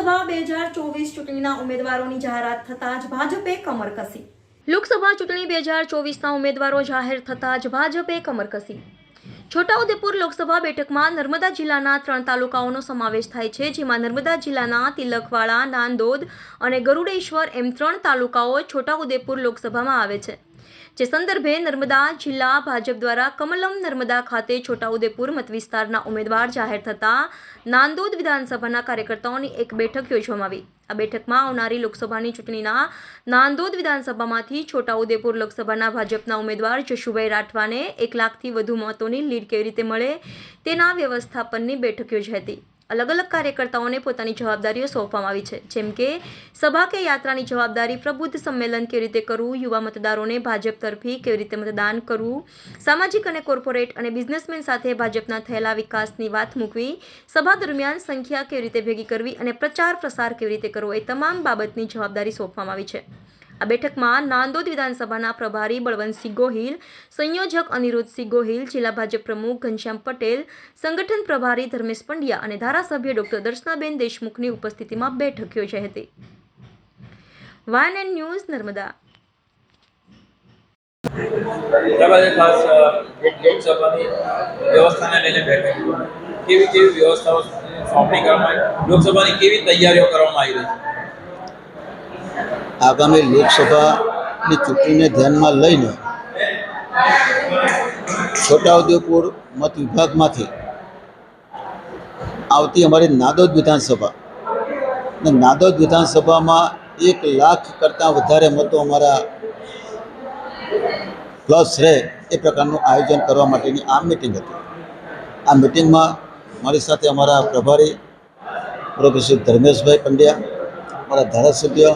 લોકસભા 2024 ચૂંટણીના ઉમેદવારોની જાહેરાત થતાં જ ભાજપે કમર કસી. લોકસભા ચૂંટણી 2024ના ઉમેદવારો જાહેર થતાં જ ભાજપે કમર કસી. છોટાઉદેપુર લોકસભા બેઠકમાં નર્મદા જિલ્લાના 3 તાલુકાઓનો સમાવેશ થાય છે, જેમાં નર્મદા જિલ્લાના તિલકવાડા, નાંદોદ અને ગરુડેશ્વર એમ 3 તાલુકાઓ છોટાઉદેપુર લોકસભામાં આવે છે. જે સંદર્ભે નર્મદા જિલ્લા ભાજપ દ્વારા કમલમ નર્મદા ખાતે છોટાઉદેપુર મતવિસ્તારના ઉમેદવાર જાહેર થતાં નાંદોદ વિધાનસભાના કાર્યકર્તાઓની એક બેઠક યોજવામાં આવી. આ બેઠકમાં આવનારી લોકસભાની ચૂંટણીના નાંદોદ વિધાનસભામાંથી છોટાઉદેપુર લોકસભાના ભાજપના ઉમેદવાર જશુભાઈ રાઠવાને 1 લાખથી વધુ મતોની લીડ કેવી રીતે મળે તેના વ્યવસ્થાપનની બેઠક યોજાઈ હતી. અલગ અલગ કાર્યકર્તાઓને પોતાની જવાબદારીઓ સોંપવામાં આવી છે, જેમ કે સભા કે યાત્રાની જવાબદારી, પ્રબુદ્ધ સંમેલન કેવી રીતે કરવું, યુવા મતદારોને ભાજપ તરફી કેવી રીતે મતદાન કરવું, સામાજિક અને કોર્પોરેટ અને બિઝનેસમેન સાથે ભાજપના થયેલા વિકાસની વાત મૂકવી, સભા દરમિયાન સંખ્યા કેવી રીતે ભેગી કરવી અને પ્રચાર પ્રસાર કેવી રીતે કરવો એ તમામ બાબતની જવાબદારી સોંપવામાં આવી છે. આ બેઠકમાં નાંદોદ વિધાનસભાના પ્રભારી બળવંતસિંહ ગોહિલ, સંયોજક અનિરુદ્ધસિંહ ગોહિલ, જિલ્લા ભાજપ પ્રમુખ ઘનશ્યામ પટેલ, સંગઠન પ્રભારી ધર્મેશ પંડ્યા અને ધારાસભ્ય ડોક્ટર દર્શનાબેન દેશમુખની ઉપસ્થિતિમાં બેઠક યોજાઈ હતી. YNN news Narmada. ખાસ લોકસભાની વ્યવસ્થાને લઈને બેઠક કેવી વ્યવસ્થાઓ સોંપણી કરવામાં આવી, લોકસભાની કેવી તૈયારીઓ કરવામાં આવી રહી છે. આગામી લોકસભાની ચૂંટણીને ધ્યાનમાં લઈને છોટાઉદેપુર મત વિભાગમાંથી આવતી અમારી નાંદોદ વિધાનસભા અને નાંદોદ વિધાનસભામાં 1 લાખ કરતાં વધારે મતો અમારા પ્લસ રહે એ પ્રકારનું આયોજન કરવા માટેની આ મિટિંગ હતી. આ મિટિંગમાં મારી સાથે અમારા પ્રભારી પ્રોફેસર ધર્મેશભાઈ પંડ્યા, અમારા ધારાસભ્ય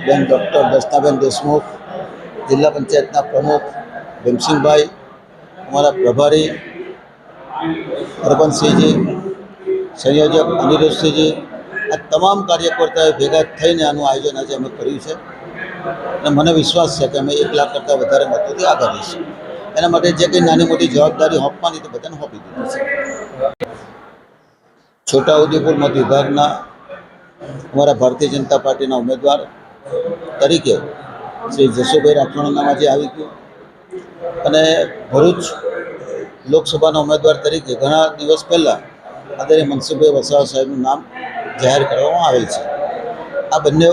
બેન ડૉક્ટર દર્શનાબેન દેશમુખ, જિલ્લા પંચાયતના પ્રમુખ ભીમસિંહભાઈ, અમારા પ્રભારી હરબંતસિંહજી, સંયોજક અનિરુદ્ધસિંહજી, આ તમામ કાર્યકર્તાઓએ ભેગા થઈને આનું આયોજન આજે અમે કર્યું છે અને મને વિશ્વાસ છે કે અમે 1 લાખ કરતાં વધારે મતોથી આગળ રહીશું. એના માટે જે કંઈ નાની મોટી જવાબદારી સોંપવાની તે બધાને સોંપી દીધી છે. છોટાઉદેપુર મત વિભાગના અમારા ભારતીય જનતા પાર્ટીના ઉમેદવાર તરીકે શ્રી જશુભાઈ રાઠવાનું નામ આજે આવી ગયું અને ભરૂચ લોકસભાના ઉમેદવાર તરીકે ઘણા દિવસ પહેલાં આદરણીય મનસુખભાઈ વસાવા સાહેબનું નામ જાહેર કરવામાં આવેલ છે. આ બંને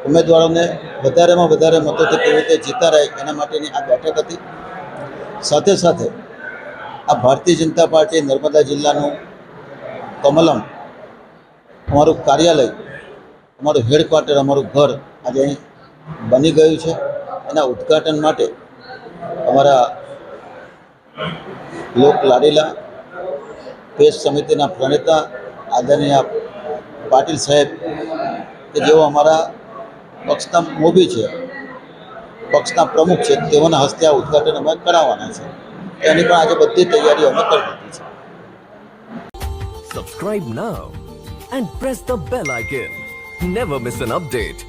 ઉમેદવારોને વધારેમાં વધારે મતોથી કેવી રીતે જીતાડાય એના માટેની આ બેઠક હતી. સાથે સાથે આ ભારતીય જનતા પાર્ટી નર્મદા જિલ્લાનું કમલમ અમારું કાર્યાલય, અમારું હેડક્વાર્ટર, અમારું ઘર આજે અહીં બની ગયું છે. એના ઉદ્ઘાટન માટે અમારા લોક લાડીલા પેશ સમિતિના પ્રણેતા આદરણીય પાટીલ સાહેબ કે જેઓ અમારા પક્ષના મોભી છે, પક્ષના પ્રમુખ છે, તેઓના હસ્તે આ ઉદ્ઘાટન અમે કરાવવાના છે. એની પણ આજે બધી તૈયારીઓ અમે કરી દીધી છે. Subscribe now and press the bell icon. Never miss an update.